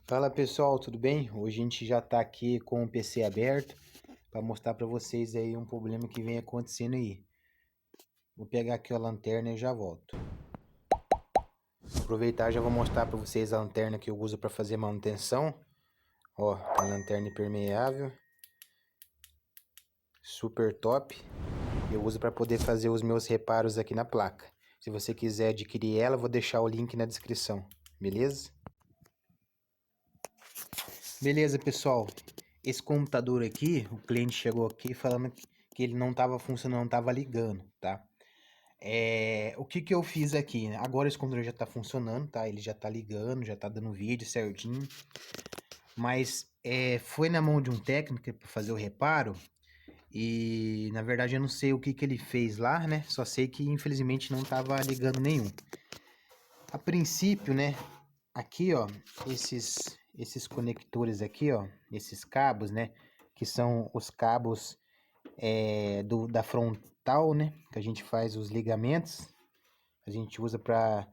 Fala pessoal, tudo bem? Hoje a gente já está aqui com o PC aberto para mostrar para vocês aí um problema que vem acontecendo aí. Vou pegar aqui a lanterna e já volto. Aproveitar, já vou mostrar para vocês a lanterna que eu uso para fazer manutenção. Ó, a lanterna impermeável, super top. Eu uso para poder fazer os meus reparos aqui na placa. Se você quiser adquirir ela, vou deixar o link na descrição, beleza? Beleza, pessoal. Esse computador aqui, o cliente chegou aqui falando que ele não estava funcionando, não estava ligando, tá? O que que eu fiz aqui, né? Agora esse computador já está funcionando, tá? Ele já está ligando, já está dando vídeo certinho. Mas foi na mão de um técnico para fazer o reparo. E na verdade eu não sei o que que ele fez lá, né? Só sei que infelizmente não estava ligando nenhum. A princípio, né? Aqui, ó, esses conectores aqui, ó, esses cabos, né? Que são os cabos da frontal, né? Que a gente faz os ligamentos. A gente usa para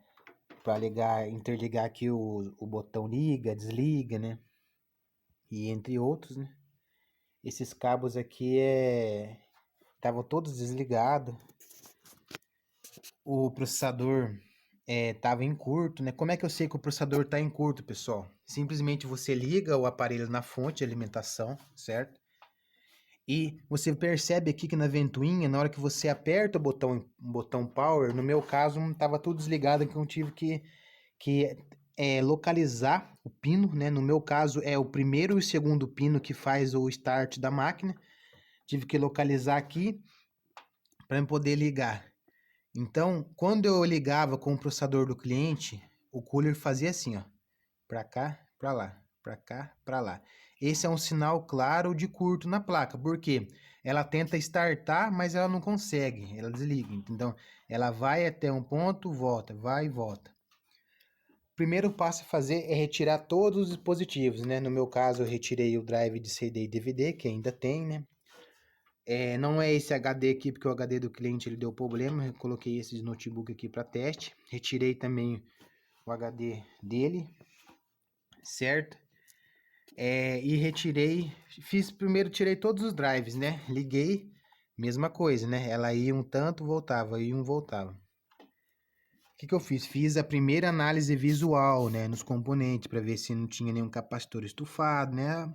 ligar, interligar aqui o botão liga, desliga, né? E entre outros, né? Esses cabos aqui estavam todos desligados. O processador estava em curto, né? Como é que eu sei que o processador está em curto, pessoal? Simplesmente você liga o aparelho na fonte de alimentação, certo? E você percebe aqui que na ventoinha, na hora que você aperta o botão power, no meu caso estava tudo desligado, que eu tive que localizar o pino, né? No meu caso é o primeiro e o segundo pino que faz o start da máquina. Tive que localizar aqui para poder ligar. Então, quando eu ligava com o processador do cliente, o cooler fazia assim, ó, para cá, para lá, para cá, para lá. Esse é um sinal claro de curto na placa, porque ela tenta startar, mas ela não consegue, ela desliga. Então, ela vai até um ponto, volta, vai e volta. O primeiro passo a fazer é retirar todos os dispositivos, né? No meu caso, eu retirei o drive de CD e DVD, que ainda tem, né? Não é esse HD aqui, porque o HD do cliente ele deu problema. Eu coloquei esse notebook aqui para teste. Retirei também o HD dele, certo? E primeiro tirei todos os drives, né? Liguei, mesma coisa, né? Ela ia um tanto, voltava, ia um, voltava. O que que eu fiz? Fiz a primeira análise visual, né? Nos componentes, para ver se não tinha nenhum capacitor estufado, né?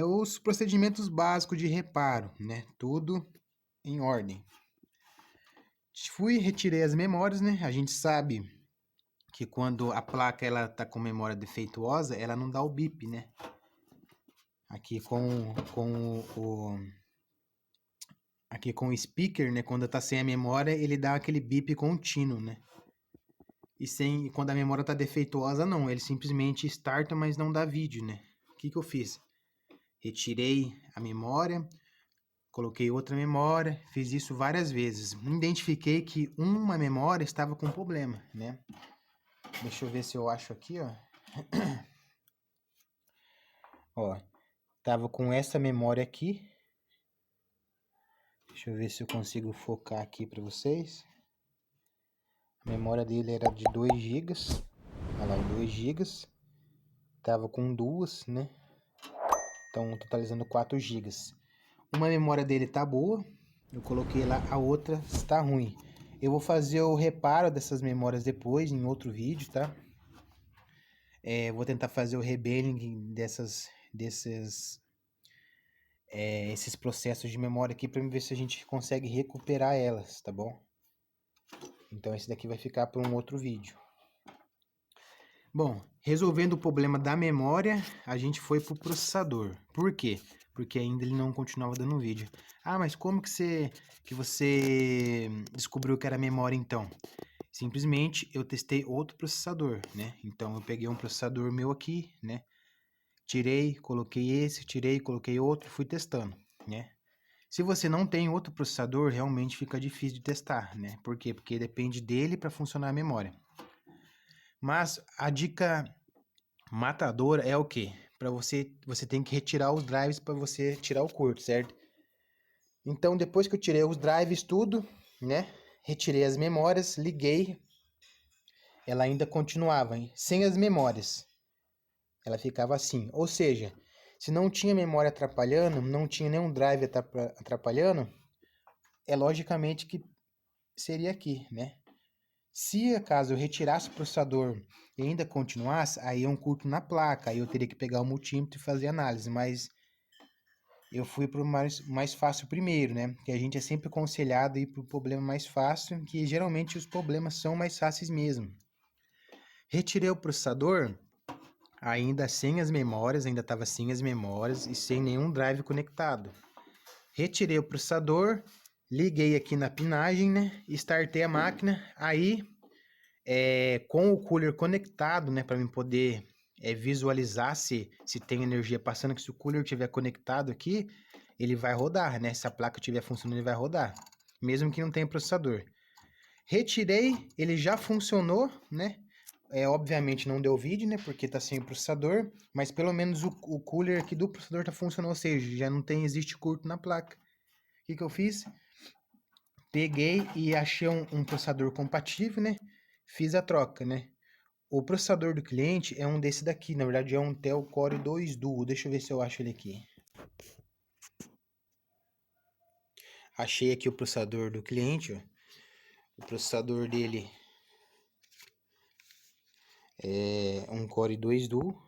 Os procedimentos básicos de reparo, né? Tudo em ordem. Retirei as memórias, né? A gente sabe que quando a placa ela tá com memória defeituosa, ela não dá o bip, né? Aqui com o speaker, né? Quando tá sem a memória, ele dá aquele bip contínuo, né? Quando a memória tá defeituosa, não. Ele simplesmente starta, mas não dá vídeo, né? O que que eu fiz? Retirei a memória, coloquei outra memória, fiz isso várias vezes. Identifiquei que uma memória estava com problema, né? Deixa eu ver se eu acho aqui, ó. Ó, tava com essa memória aqui. Deixa eu ver se eu consigo focar aqui para vocês. A memória dele era de 2 GB. Olha lá, 2 GB. Tava com duas, né? Então, totalizando 4 GB. Uma memória dele tá boa. Eu coloquei lá, a outra está ruim. Eu vou fazer o reparo dessas memórias depois, em outro vídeo, tá? Vou tentar fazer o rebelling esses processos de memória aqui para ver se a gente consegue recuperar elas, tá bom? Então esse daqui vai ficar para um outro vídeo. Bom, resolvendo o problema da memória, a gente foi para o processador. Por quê? Porque ainda ele não continuava dando vídeo. Ah, mas como que você descobriu que era memória então? Simplesmente eu testei outro processador, né? Então eu peguei um processador meu aqui, né? Tirei, coloquei esse, tirei, coloquei outro, fui testando, né? Se você não tem outro processador, realmente fica difícil de testar, né? Por quê? Porque depende dele para funcionar a memória. Mas a dica matadora é o quê? Para você tem que retirar os drives para você tirar o curto, certo? Então, depois que eu tirei os drives tudo, né? Retirei as memórias, liguei. Ela ainda continuava, hein? Sem as memórias. ela ficava assim. Ou seja, se não tinha memória atrapalhando, não tinha nenhum drive atrapalhando, é logicamente que seria aqui, né? Se acaso eu retirasse o processador e ainda continuasse, aí é um curto na placa, aí eu teria que pegar o multímetro e fazer análise, mas eu fui para o mais fácil primeiro, né? Que a gente é sempre aconselhado a ir para o problema mais fácil, que geralmente os problemas são mais fáceis mesmo. Retirei o processador, ainda sem as memórias, ainda estava sem as memórias e sem nenhum drive conectado. Retirei o processador, liguei aqui na pinagem, né? Startei a máquina, aí com o cooler conectado, né? Para mim poder visualizar se tem energia passando, que se o cooler estiver conectado aqui, ele vai rodar, né? Se a placa estiver funcionando, ele vai rodar, mesmo que não tenha processador. Retirei, ele já funcionou, né? Obviamente não deu vídeo, né? Porque tá sem o processador, mas pelo menos o cooler aqui do processador tá funcionando, ou seja, já não existe curto na placa. O que eu fiz? Peguei e achei um processador compatível, né? Fiz a troca, né? O processador do cliente é um desse daqui, na verdade é um Intel Core 2 Duo. Deixa eu ver se eu acho ele aqui. Achei aqui o processador do cliente, ó. O processador dele é um Core 2 Duo.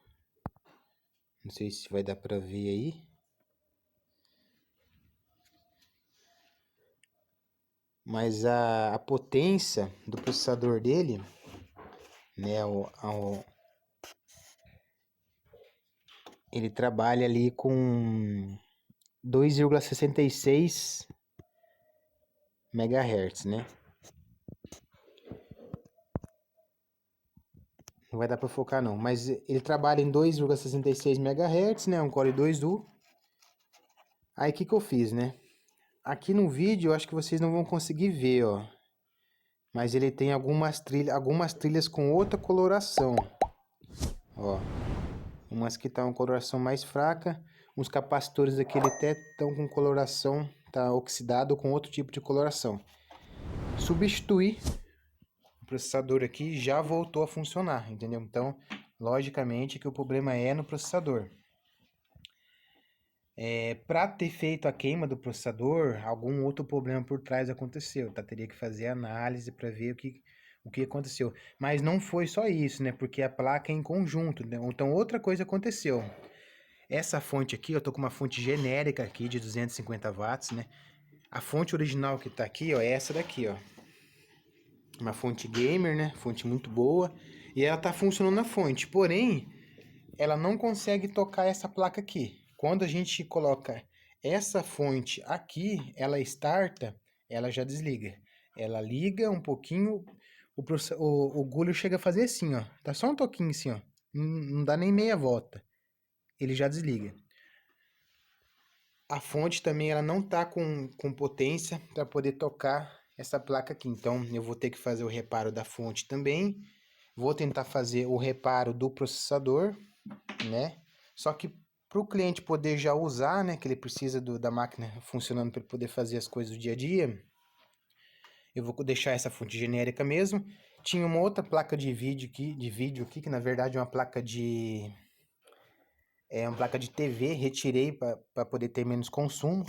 Não sei se vai dar para ver aí. Mas a potência do processador dele, né, ele trabalha ali com 2,66 MHz, né? Não vai dar para focar não, mas ele trabalha em 2,66 MHz, né? Um Core 2 Duo. Aí o que eu fiz, né? Aqui no vídeo eu acho que vocês não vão conseguir ver, ó. Mas ele tem algumas trilhas com outra coloração. Ó. Umas que estão com coloração mais fraca. Uns capacitores aqui ele até estão com coloração, tá oxidado com outro tipo de coloração. Substituir o processador aqui já voltou a funcionar, entendeu? Então, logicamente que o problema é no processador. Para ter feito a queima do processador, algum outro problema por trás aconteceu, tá? Teria que fazer análise para ver o que aconteceu. Mas não foi só isso, né? Porque a placa é em conjunto, né? Então outra coisa aconteceu. Essa fonte aqui, eu tô com uma fonte genérica aqui de 250 watts, né? A fonte original que tá aqui, ó, é essa daqui, ó. Uma fonte gamer, né? Fonte muito boa. E ela tá funcionando na fonte, porém, ela não consegue tocar essa placa aqui. Quando a gente coloca essa fonte aqui, ela starta, ela já desliga. Ela liga um pouquinho, o gulho chega a fazer assim, ó. Tá só um toquinho assim, ó. Não dá nem meia volta. Ele já desliga. A fonte também ela não tá com potência para poder tocar essa placa aqui. Então eu vou ter que fazer o reparo da fonte também. Vou tentar fazer o reparo do processador, né? Só que para o cliente poder já usar, né? Que ele precisa da máquina funcionando para poder fazer as coisas do dia a dia. Eu vou deixar essa fonte genérica mesmo. Tinha uma outra placa de vídeo aqui, que na verdade é uma placa de TV, retirei para poder ter menos consumo.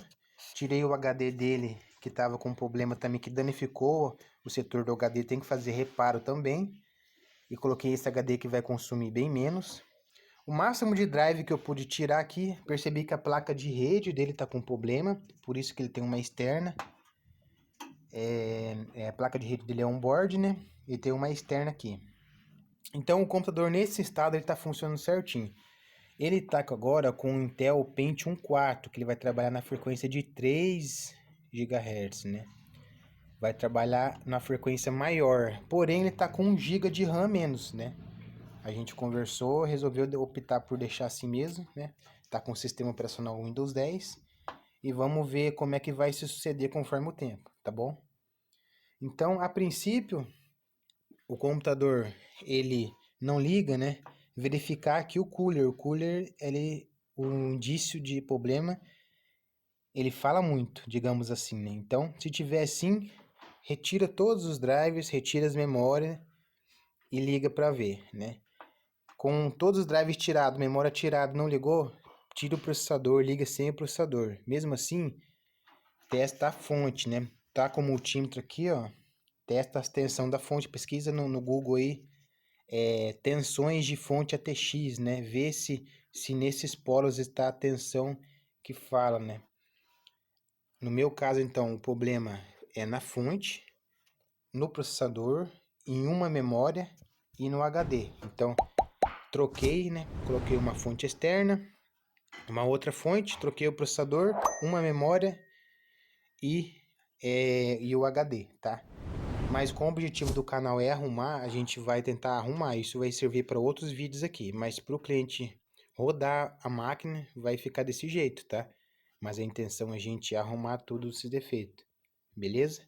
Tirei o HD dele, que estava com problema também, que danificou o setor do HD, tem que fazer reparo também. E coloquei esse HD que vai consumir bem menos. O máximo de drive que eu pude tirar aqui, percebi que a placa de rede dele está com problema, por isso que ele tem uma externa. A placa de rede dele é on-board, né? E tem uma externa aqui. Então o computador nesse estado ele está funcionando certinho. Ele está agora com o Intel Pentium 4, que ele vai trabalhar na frequência de 3 GHz, né? Vai trabalhar na frequência maior, porém ele está com 1 GB de RAM menos, né? A gente conversou, resolveu optar por deixar assim mesmo, né? Tá com o sistema operacional Windows 10 e vamos ver como é que vai se suceder conforme o tempo, tá bom? Então, a princípio, o computador ele não liga, né? Verificar que o cooler, o indício de problema, ele fala muito, digamos assim, né? Então, se tiver assim, retira todos os drivers, retira as memórias e liga para ver, né? Com todos os drives tirados, memória tirada, não ligou, tira o processador, liga sem o processador. Mesmo assim, testa a fonte, né? Tá com o multímetro aqui, ó. Testa a tensão da fonte, pesquisa no Google aí, tensões de fonte ATX, né? Vê se nesses polos está a tensão que fala, né? No meu caso, então, o problema é na fonte, no processador, em uma memória e no HD. Então, troquei, né? Coloquei uma fonte externa, uma outra fonte, troquei o processador, uma memória e o HD, tá? Mas com o objetivo do canal é arrumar, a gente vai tentar arrumar. Isso vai servir para outros vídeos aqui, mas para o cliente rodar a máquina vai ficar desse jeito, tá? Mas a intenção é a gente arrumar tudo esse defeito, beleza?